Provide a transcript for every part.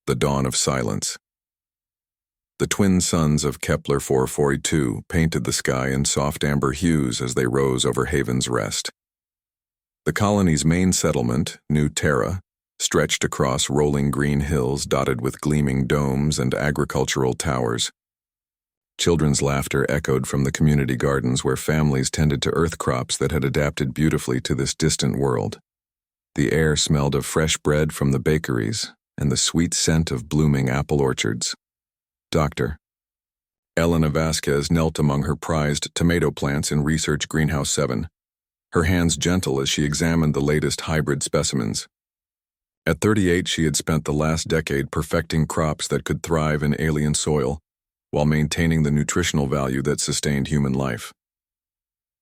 The dawn of silence. The twin suns of Kepler 442 painted the sky in soft amber hues as they rose over Haven's Rest. The colony's main settlement, New Terra, stretched across rolling green hills dotted with gleaming domes and agricultural towers. Children's laughter echoed from the community gardens where families tended to earth crops that had adapted beautifully to this distant world. The air smelled of fresh bread from the bakeries and the sweet scent of blooming apple orchards. Dr. Elena Vasquez knelt among her prized tomato plants in Research Greenhouse 7, her hands gentle as she examined the latest hybrid specimens. At 38, she had spent the last decade perfecting crops that could thrive in alien soil, while maintaining the nutritional value that sustained human life.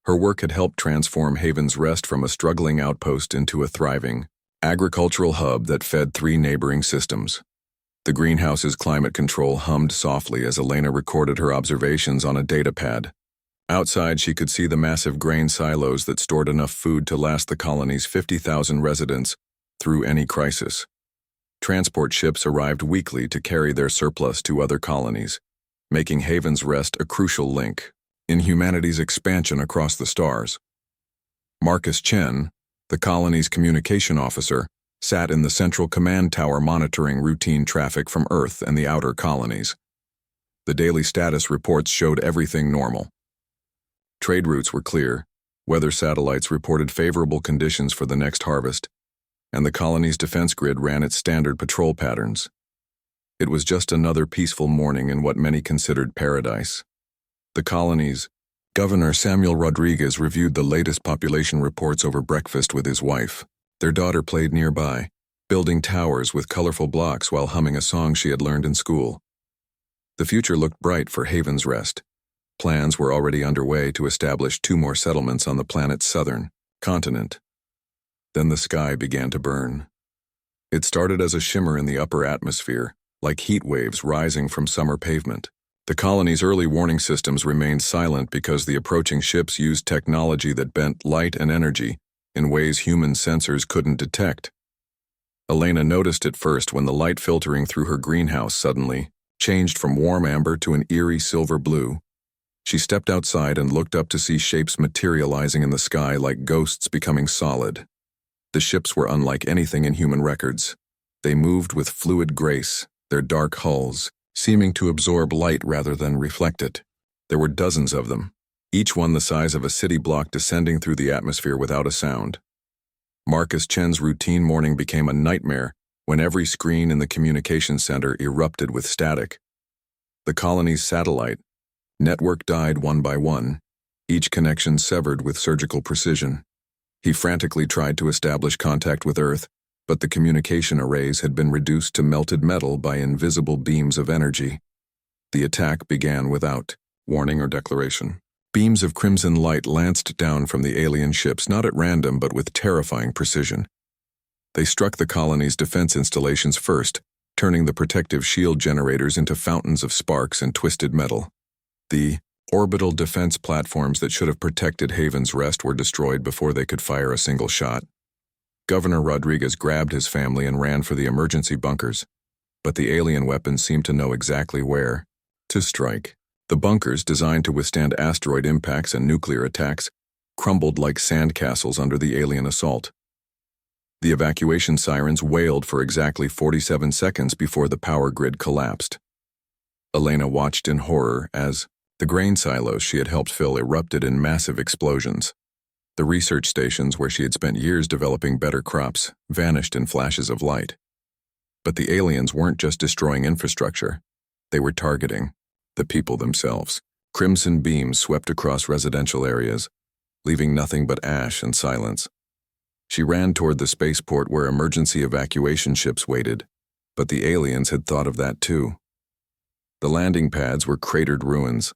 Her work had helped transform Haven's Rest from a struggling outpost into a thriving, agricultural hub that fed 3 neighboring systems. The greenhouse's climate control hummed softly as Elena recorded her observations on a data pad. Outside, she could see the massive grain silos that stored enough food to last the colony's 50,000 residents through any crisis. Transport ships arrived weekly to carry their surplus to other colonies, making Haven's Rest a crucial link in humanity's expansion across the stars. Marcus Chen, the colony's communication officer, sat in the central command tower monitoring routine traffic from Earth and the outer colonies. The daily status reports showed everything normal. Trade routes were clear, weather satellites reported favorable conditions for the next harvest, and the colony's defense grid ran its standard patrol patterns. It was just another peaceful morning in what many considered paradise. The colony's Governor Samuel Rodriguez reviewed the latest population reports over breakfast with his wife. Their daughter played nearby, building towers with colorful blocks while humming a song she had learned in school. The future looked bright for Haven's Rest. Plans were already underway to establish 2 more settlements on the planet's southern continent. Then the sky began to burn. It started as a shimmer in the upper atmosphere, like heat waves rising from summer pavement. The colony's early warning systems remained silent because the approaching ships used technology that bent light and energy in ways human sensors couldn't detect. Elena noticed it first when the light filtering through her greenhouse suddenly changed from warm amber to an eerie silver blue. She stepped outside and looked up to see shapes materializing in the sky like ghosts becoming solid. The ships were unlike anything in human records. They moved with fluid grace, their dark hulls seeming to absorb light rather than reflect it. There were dozens of them, each one the size of a city block descending through the atmosphere without a sound. Marcus Chen's routine morning became a nightmare when every screen in the communication center erupted with static. The colony's satellite network died one by one, each connection severed with surgical precision. He frantically tried to establish contact with Earth, but the communication arrays had been reduced to melted metal by invisible beams of energy. The attack began without warning or declaration. Beams of crimson light lanced down from the alien ships, not at random but with terrifying precision. They struck the colony's defense installations first, turning the protective shield generators into fountains of sparks and twisted metal. The orbital defense platforms that should have protected Haven's Rest were destroyed before they could fire a single shot. Governor Rodriguez grabbed his family and ran for the emergency bunkers, but the alien weapons seemed to know exactly where to strike. The bunkers, designed to withstand asteroid impacts and nuclear attacks, crumbled like sandcastles under the alien assault. The evacuation sirens wailed for exactly 47 seconds before the power grid collapsed. Elena watched in horror as the grain silos she had helped fill erupted in massive explosions. The research stations where she had spent years developing better crops vanished in flashes of light. But the aliens weren't just destroying infrastructure. They were targeting the people themselves. Crimson beams swept across residential areas, leaving nothing but ash and silence. She ran toward the spaceport where emergency evacuation ships waited, but the aliens had thought of that too. The landing pads were cratered ruins,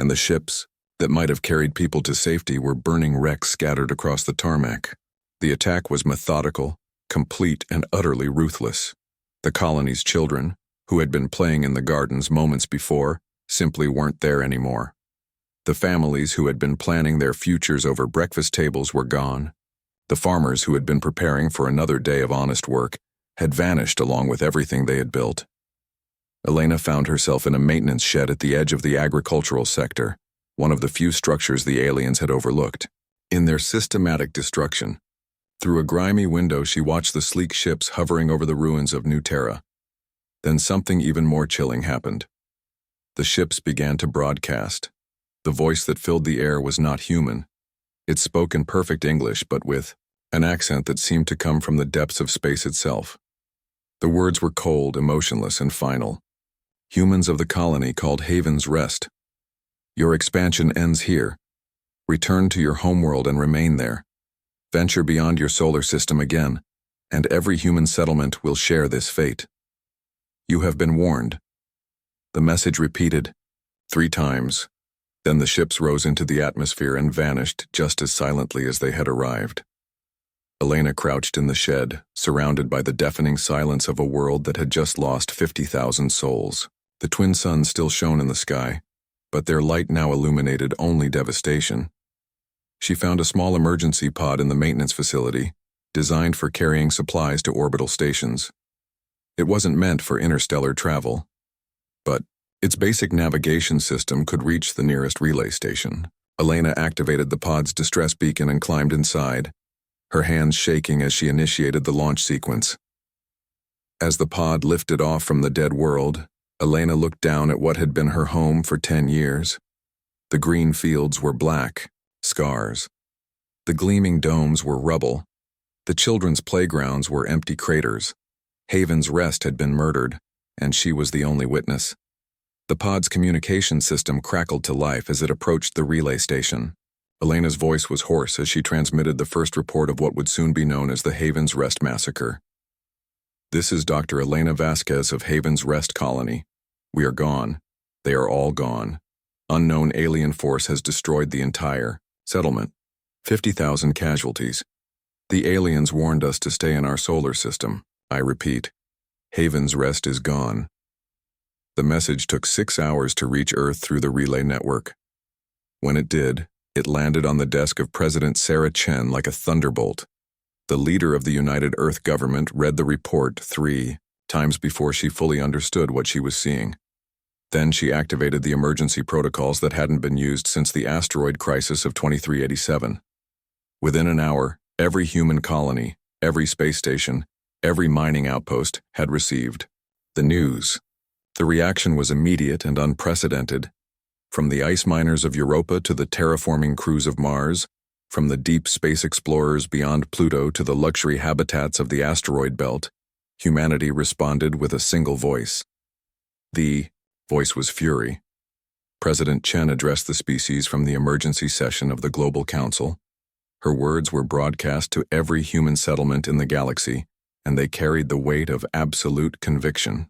and the ships that might have carried people to safety were burning wrecks scattered across the tarmac. The attack was methodical, complete, and utterly ruthless. The colony's children, who had been playing in the gardens moments before, simply weren't there anymore. The families who had been planning their futures over breakfast tables were gone. The farmers who had been preparing for another day of honest work had vanished along with everything they had built. Elena found herself in a maintenance shed at the edge of the agricultural sector, one of the few structures the aliens had overlooked. In their systematic destruction, through a grimy window she watched the sleek ships hovering over the ruins of New Terra. Then something even more chilling happened. The ships began to broadcast. The voice that filled the air was not human. It spoke in perfect English, but with an accent that seemed to come from the depths of space itself. The words were cold, emotionless, and final. Humans of the colony called Haven's Rest. Your expansion ends here. Return to your homeworld and remain there. Venture beyond your solar system again, and every human settlement will share this fate. You have been warned. The message repeated 3 times. Then the ships rose into the atmosphere and vanished just as silently as they had arrived. Elena crouched in the shed, surrounded by the deafening silence of a world that had just lost 50,000 souls. The twin suns still shone in the sky, but their light now illuminated only devastation. She found a small emergency pod in the maintenance facility, designed for carrying supplies to orbital stations. It wasn't meant for interstellar travel, but its basic navigation system could reach the nearest relay station. Elena activated the pod's distress beacon and climbed inside, her hands shaking as she initiated the launch sequence. As the pod lifted off from the dead world, Elena looked down at what had been her home for 10 years. The green fields were black, scars. The gleaming domes were rubble. The children's playgrounds were empty craters. Haven's Rest had been murdered, and she was the only witness. The pod's communication system crackled to life as it approached the relay station. Elena's voice was hoarse as she transmitted the first report of what would soon be known as the Haven's Rest massacre. This is Dr. Elena Vasquez of Haven's Rest Colony. We are gone. They are all gone. Unknown alien force has destroyed the entire settlement. 50,000 casualties. The aliens warned us to stay in our solar system. I repeat, Haven's Rest is gone. The message took 6 hours to reach Earth through the relay network. When it did, it landed on the desk of President Sarah Chen like a thunderbolt. The leader of the United Earth government read the report 3 times before she fully understood what she was seeing. Then she activated the emergency protocols that hadn't been used since the asteroid crisis of 2387. Within an hour, every human colony, every space station, every mining outpost had received the news. The reaction was immediate and unprecedented. From the ice miners of Europa to the terraforming crews of Mars, from the deep space explorers beyond Pluto to the luxury habitats of the asteroid belt, humanity responded with a single voice. The voice was fury. President Chen addressed the species from the emergency session of the Global Council. Her words were broadcast to every human settlement in the galaxy, and they carried the weight of absolute conviction.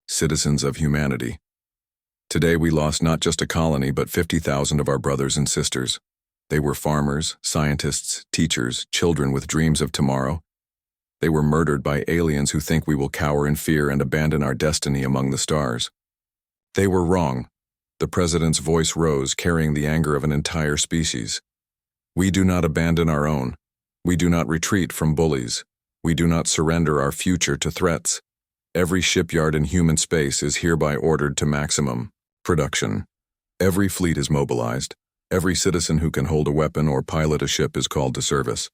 Citizens of humanity. Today we lost not just a colony but 50,000 of our brothers and sisters. They were farmers, scientists, teachers, children with dreams of tomorrow. They were murdered by aliens who think we will cower in fear and abandon our destiny among the stars. They were wrong. The president's voice rose, carrying the anger of an entire species. We do not abandon our own. We do not retreat from bullies. We do not surrender our future to threats. Every shipyard in human space is hereby ordered to maximum production. Every fleet is mobilized. Every citizen who can hold a weapon or pilot a ship is called to service.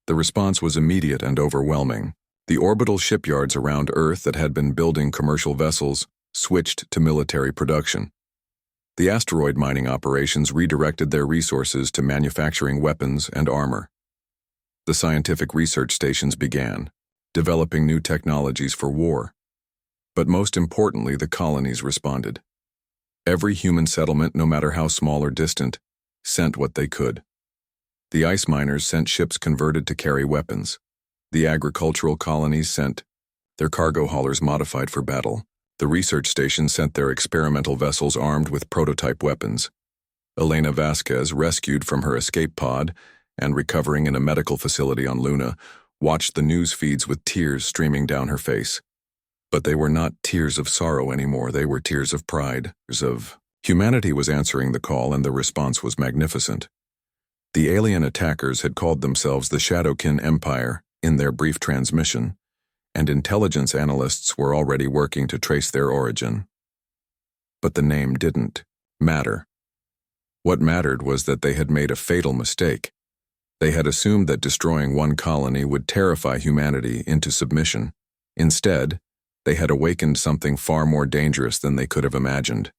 The response was immediate and overwhelming. The orbital shipyards around Earth that had been building commercial vessels switched to military production. The asteroid mining operations redirected their resources to manufacturing weapons and armor. The scientific research stations began, developing new technologies for war. But most importantly, the colonies responded. Every human settlement, no matter how small or distant, sent what they could. The ice miners sent ships converted to carry weapons. The agricultural colonies sent their cargo haulers modified for battle. The research stations sent their experimental vessels armed with prototype weapons. Elena Vasquez, rescued from her escape pod and recovering in a medical facility on Luna, watched the news feeds with tears streaming down her face. But they were not tears of sorrow anymore, they were tears of pride, of humanity was answering the call, and the response was magnificent. The alien attackers had called themselves the Shadowkin Empire in their brief transmission, and intelligence analysts were already working to trace their origin. But the name didn't matter. What mattered was that they had made a fatal mistake. They had assumed that destroying one colony would terrify humanity into submission. Instead, they had awakened something far more dangerous than they could have imagined.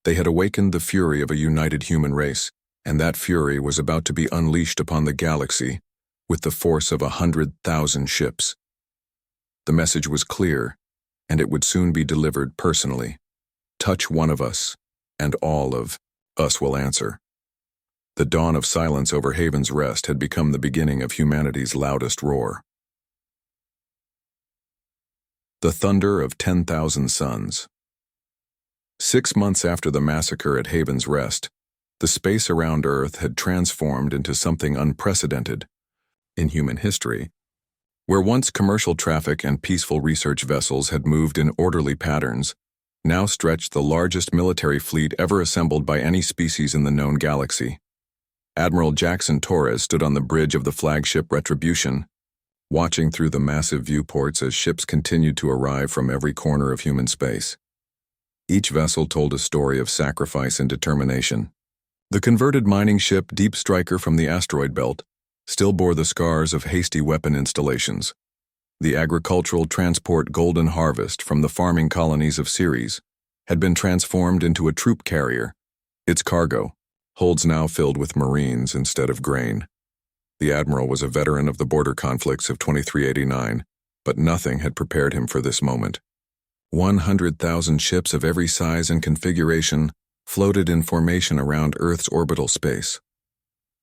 They had awakened the fury of a united human race, and that fury was about to be unleashed upon the galaxy with the force of 100,000 ships. The message was clear, and it would soon be delivered personally. Touch one of us, and all of us will answer. The dawn of silence over Haven's Rest had become the beginning of humanity's loudest roar. The thunder of 10,000 suns. 6 months after the massacre at Haven's Rest, the space around Earth had transformed into something unprecedented in human history. Where once commercial traffic and peaceful research vessels had moved in orderly patterns, now stretched the largest military fleet ever assembled by any species in the known galaxy. Admiral Jackson Torres stood on the bridge of the flagship Retribution, watching through the massive viewports as ships continued to arrive from every corner of human space. Each vessel told a story of sacrifice and determination. The converted mining ship Deep Striker from the asteroid belt still bore the scars of hasty weapon installations. The agricultural transport Golden Harvest from the farming colonies of Ceres had been transformed into a troop carrier, its cargo, holds now filled with Marines instead of grain. The admiral was a veteran of the border conflicts of 2389, but nothing had prepared him for this moment. 100,000 ships of every size and configuration floated in formation around Earth's orbital space.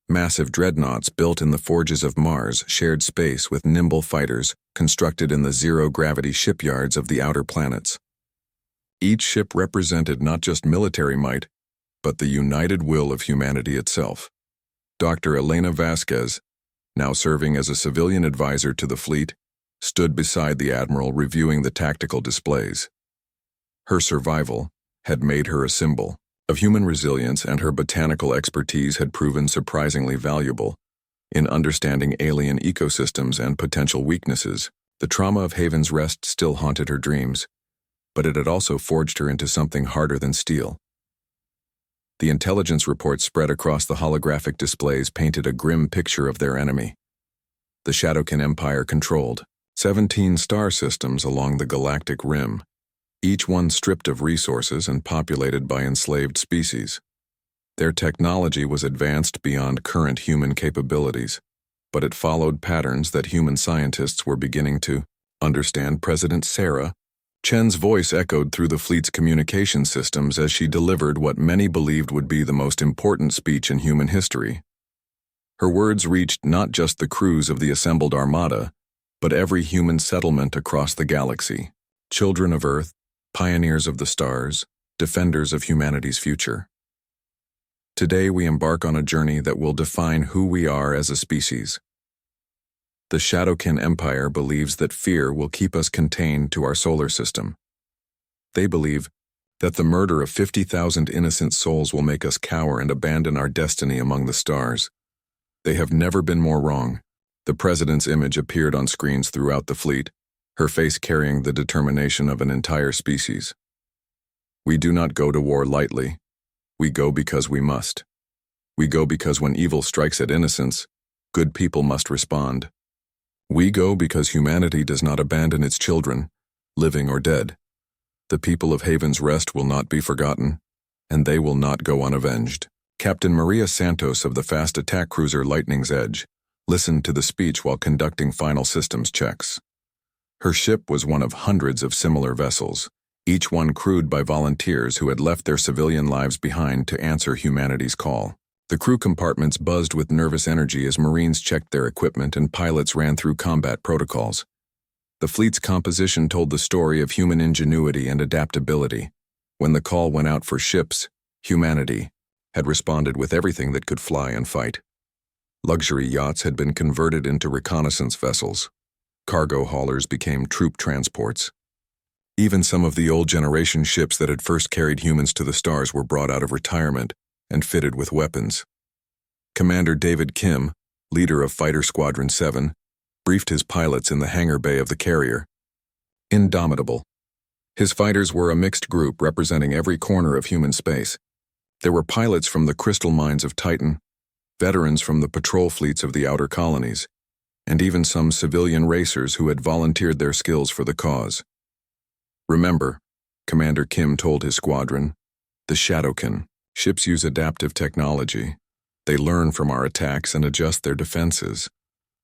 Massive dreadnoughts built in the forges of Mars shared space with nimble fighters constructed in the zero-gravity shipyards of the outer planets. Each ship represented not just military might, but the united will of humanity itself. Dr. Elena Vasquez, now serving as a civilian advisor to the fleet, stood beside the admiral reviewing the tactical displays. Her survival had made her a symbol of human resilience, and her botanical expertise had proven surprisingly valuable in understanding alien ecosystems and potential weaknesses. The trauma of Haven's Rest still haunted her dreams, but it had also forged her into something harder than steel. The intelligence reports spread across the holographic displays painted a grim picture of their enemy. The Shadowkin Empire controlled 17 star systems along the galactic rim, each one stripped of resources and populated by enslaved species. Their technology was advanced beyond current human capabilities, but it followed patterns that human scientists were beginning to understand. President Sarah Chen's voice echoed through the fleet's communication systems as she delivered what many believed would be the most important speech in human history. Her words reached not just the crews of the assembled armada, but every human settlement across the galaxy. Children of Earth, pioneers of the stars, defenders of humanity's future. Today we embark on a journey that will define who we are as a species. The Shadowkin Empire believes that fear will keep us contained to our solar system. They believe that the murder of 50,000 innocent souls will make us cower and abandon our destiny among the stars. They have never been more wrong. The president's image appeared on screens throughout the fleet, her face carrying the determination of an entire species. We do not go to war lightly. We go because we must. We go because when evil strikes at innocence, good people must respond. We go because humanity does not abandon its children, living or dead. The people of Haven's Rest will not be forgotten, and they will not go unavenged. Captain Maria Santos of the fast attack cruiser Lightning's Edge listened to the speech while conducting final systems checks. Her ship was one of hundreds of similar vessels, each one crewed by volunteers who had left their civilian lives behind to answer humanity's call. The crew compartments buzzed with nervous energy as Marines checked their equipment and pilots ran through combat protocols. The fleet's composition told the story of human ingenuity and adaptability. When the call went out for ships, humanity had responded with everything that could fly and fight. Luxury yachts had been converted into reconnaissance vessels. Cargo haulers became troop transports. Even some of the old generation ships that had first carried humans to the stars were brought out of retirement and fitted with weapons. Commander David Kim, leader of Fighter Squadron 7, briefed his pilots in the hangar bay of the carrier. Indomitable. His fighters were a mixed group representing every corner of human space. There were pilots from the crystal mines of Titan, veterans from the patrol fleets of the outer colonies, and even some civilian racers who had volunteered their skills for the cause. Remember, Commander Kim told his squadron, the Shadowkin. Ships use adaptive technology. They learn from our attacks and adjust their defenses.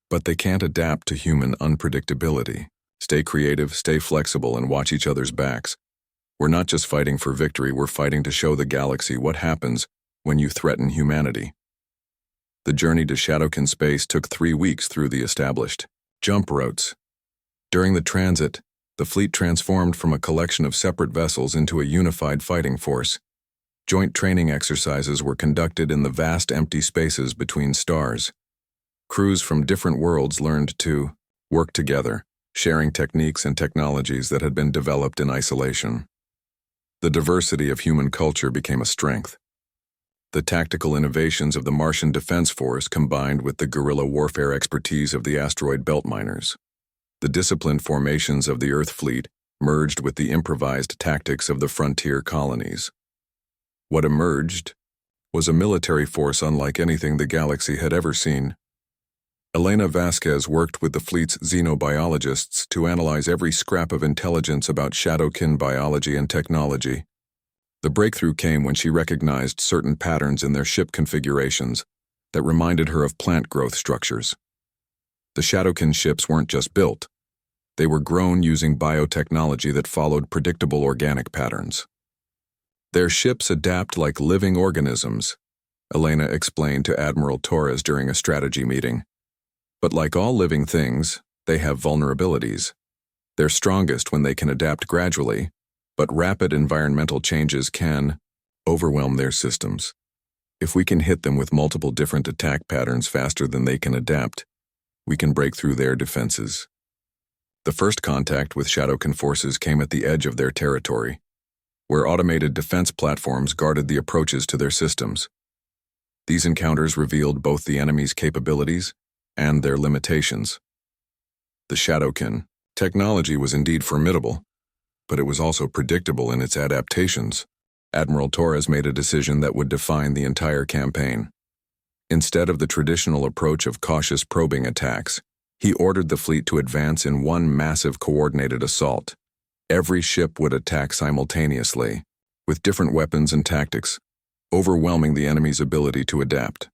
But they can't adapt to human unpredictability. Stay creative, stay flexible, and watch each other's backs. We're not just fighting for victory, we're fighting to show the galaxy what happens when you threaten humanity. The journey to Shadowkin space took 3 weeks through the established jump routes. During the transit, the fleet transformed from a collection of separate vessels into a unified fighting force. Joint training exercises were conducted in the vast empty spaces between stars. Crews from different worlds learned to work together, sharing techniques and technologies that had been developed in isolation. The diversity of human culture became a strength. The tactical innovations of the Martian Defense Force combined with the guerrilla warfare expertise of the asteroid belt miners. The disciplined formations of the Earth fleet merged with the improvised tactics of the frontier colonies. What emerged was a military force unlike anything the galaxy had ever seen. Elena Vasquez worked with the fleet's xenobiologists to analyze every scrap of intelligence about Shadowkin biology and technology. The breakthrough came when she recognized certain patterns in their ship configurations that reminded her of plant growth structures. The Shadowkin ships weren't just built. They were grown using biotechnology that followed predictable organic patterns. Their ships adapt like living organisms, Elena explained to Admiral Torres during a strategy meeting. But like all living things, they have vulnerabilities. They're strongest when they can adapt gradually, but rapid environmental changes can overwhelm their systems. If we can hit them with multiple different attack patterns faster than they can adapt, we can break through their defenses. The first contact with Shadowkin forces came at the edge of their territory, where automated defense platforms guarded the approaches to their systems. These encounters revealed both the enemy's capabilities and their limitations. The Shadowkin technology was indeed formidable, but it was also predictable in its adaptations. Admiral Torres made a decision that would define the entire campaign. Instead of the traditional approach of cautious probing attacks, he ordered the fleet to advance in one massive coordinated assault. Every ship would attack simultaneously, with different weapons and tactics, overwhelming the enemy's ability to adapt.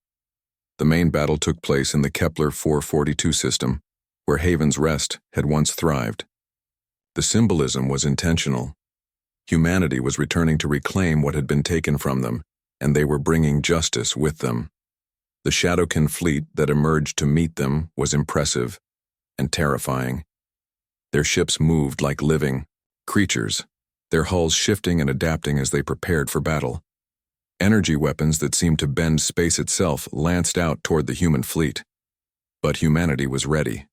The main battle took place in the Kepler 442 system, where Haven's Rest had once thrived. The symbolism was intentional. Humanity was returning to reclaim what had been taken from them, and they were bringing justice with them. The Shadowkin fleet that emerged to meet them was impressive and terrifying. Their ships moved like living creatures, their hulls shifting and adapting as they prepared for battle. Energy weapons that seemed to bend space itself lanced out toward the human fleet. But humanity was ready.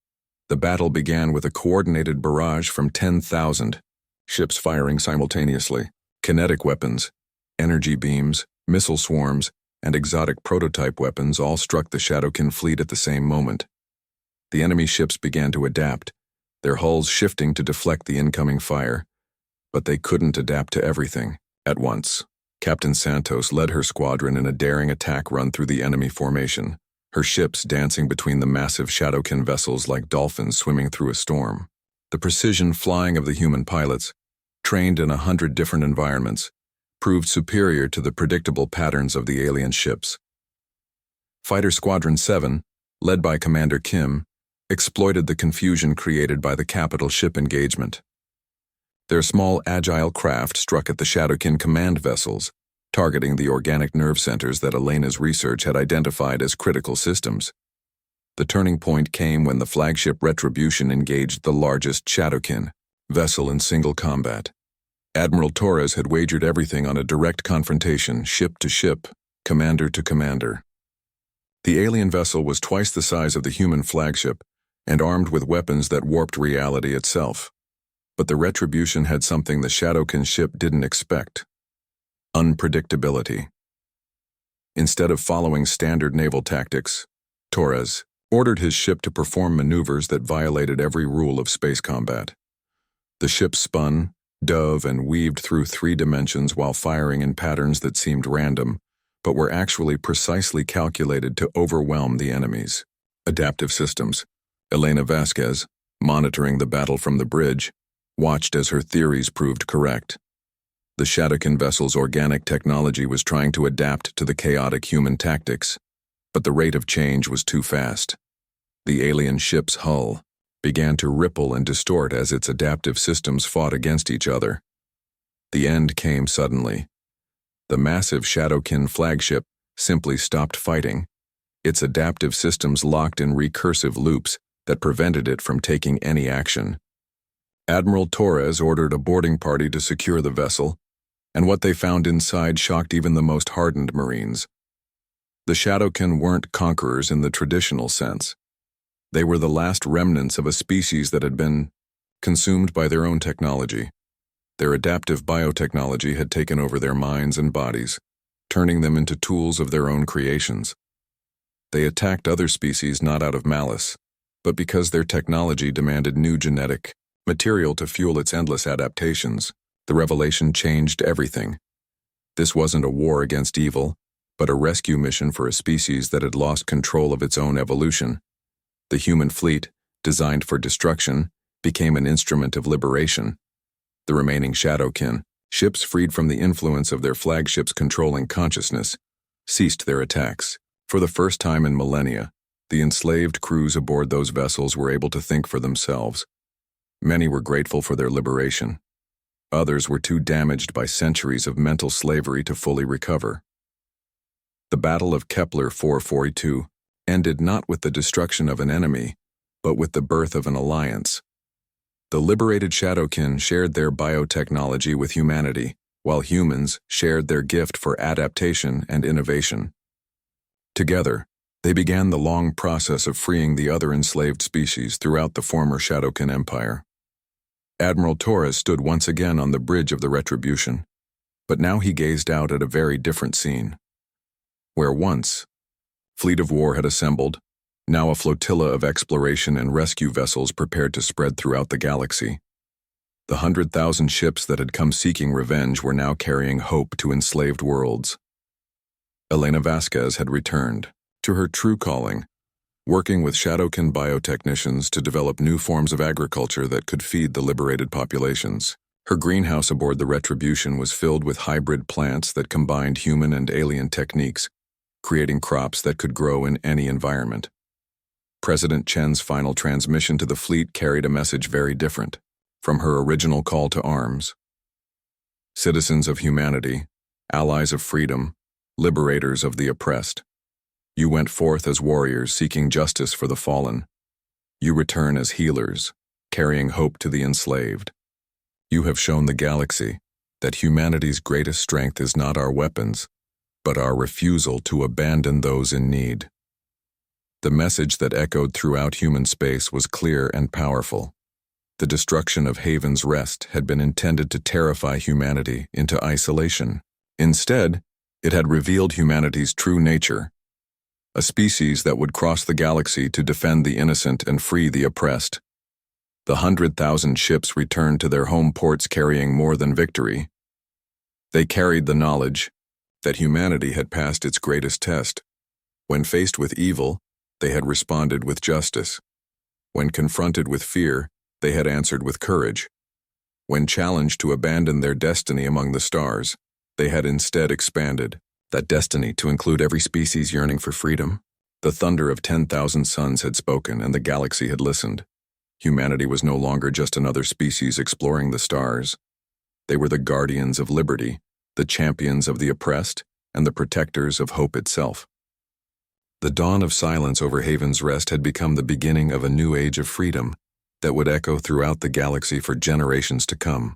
The battle began with a coordinated barrage from 10,000 ships firing simultaneously. Kinetic weapons, energy beams, missile swarms, and exotic prototype weapons all struck the Shadowkin fleet at the same moment. The enemy ships began to adapt, their hulls shifting to deflect the incoming fire. But they couldn't adapt to everything at once. Captain Santos led her squadron in a daring attack run through the enemy formation, her ships dancing between the massive Shadowkin vessels like dolphins swimming through a storm. The precision flying of the human pilots, trained in 100 different environments, proved superior to the predictable patterns of the alien ships. Fighter Squadron 7, led by Commander Kim, exploited the confusion created by the capital ship engagement. Their small, agile craft struck at the Shadowkin command vessels, targeting the organic nerve centers that Elena's research had identified as critical systems. The turning point came when the flagship Retribution engaged the largest Shadowkin vessel in single combat. Admiral Torres had wagered everything on a direct confrontation, ship to ship, commander to commander. The alien vessel was twice the size of the human flagship and armed with weapons that warped reality itself. But the Retribution had something the Shadowkin ship didn't expect: unpredictability. Instead of following standard naval tactics, Torres, ordered his ship to perform maneuvers that violated every rule of space combat. The ship spun, dove, and weaved through 3 dimensions while firing in patterns that seemed random, but were actually precisely calculated to overwhelm the enemies. Adaptive systems. Elena Vasquez, monitoring the battle from the bridge, watched as her theories proved correct. The Shadowkin vessel's organic technology was trying to adapt to the chaotic human tactics, but the rate of change was too fast. The alien ship's hull began to ripple and distort as its adaptive systems fought against each other. The end came suddenly. The massive Shadowkin flagship simply stopped fighting, its adaptive systems locked in recursive loops that prevented it from taking any action. Admiral Torres ordered a boarding party to secure the vessel, and what they found inside shocked even the most hardened Marines. The Shadowkin weren't conquerors in the traditional sense. They were the last remnants of a species that had been consumed by their own technology. Their adaptive biotechnology had taken over their minds and bodies, turning them into tools of their own creations. They attacked other species not out of malice, but because their technology demanded new genetic material to fuel its endless adaptations. The revelation changed everything. This wasn't a war against evil, but a rescue mission for a species that had lost control of its own evolution. The human fleet, designed for destruction, became an instrument of liberation. The remaining Shadowkin, ships freed from the influence of their flagship's controlling consciousness, ceased their attacks. For the first time in millennia, the enslaved crews aboard those vessels were able to think for themselves. Many were grateful for their liberation. Others were too damaged by centuries of mental slavery to fully recover. The Battle of Kepler 442 ended not with the destruction of an enemy, but with the birth of an alliance. The liberated Shadowkin shared their biotechnology with humanity, while humans shared their gift for adaptation and innovation. Together, they began the long process of freeing the other enslaved species throughout the former Shadowkin Empire. Admiral Torres stood once again on the bridge of the Retribution, but now he gazed out at a very different scene. Where once, fleet of war had assembled, now a flotilla of exploration and rescue vessels prepared to spread throughout the galaxy. The 100,000 ships that had come seeking revenge were now carrying hope to enslaved worlds. Elena Vasquez had returned to her true calling, working with Shadowkin biotechnicians to develop new forms of agriculture that could feed the liberated populations. Her greenhouse aboard the Retribution was filled with hybrid plants that combined human and alien techniques, creating crops that could grow in any environment. President Chen's final transmission to the fleet carried a message very different from her original call to arms. Citizens of humanity, allies of freedom, liberators of the oppressed, you went forth as warriors seeking justice for the fallen. You return as healers, carrying hope to the enslaved. You have shown the galaxy that humanity's greatest strength is not our weapons, but our refusal to abandon those in need. The message that echoed throughout human space was clear and powerful. The destruction of Haven's Rest had been intended to terrify humanity into isolation. Instead, it had revealed humanity's true nature, a species that would cross the galaxy to defend the innocent and free the oppressed. The 100,000 ships returned to their home ports carrying more than victory. They carried the knowledge that humanity had passed its greatest test. When faced with evil, they had responded with justice. When confronted with fear, they had answered with courage. When challenged to abandon their destiny among the stars, they had instead expanded that destiny to include every species yearning for freedom. The thunder of 10,000 suns had spoken and the galaxy had listened. Humanity was no longer just another species exploring the stars. They were the guardians of liberty, the champions of the oppressed, and the protectors of hope itself. The dawn of silence over Haven's Rest had become the beginning of a new age of freedom that would echo throughout the galaxy for generations to come.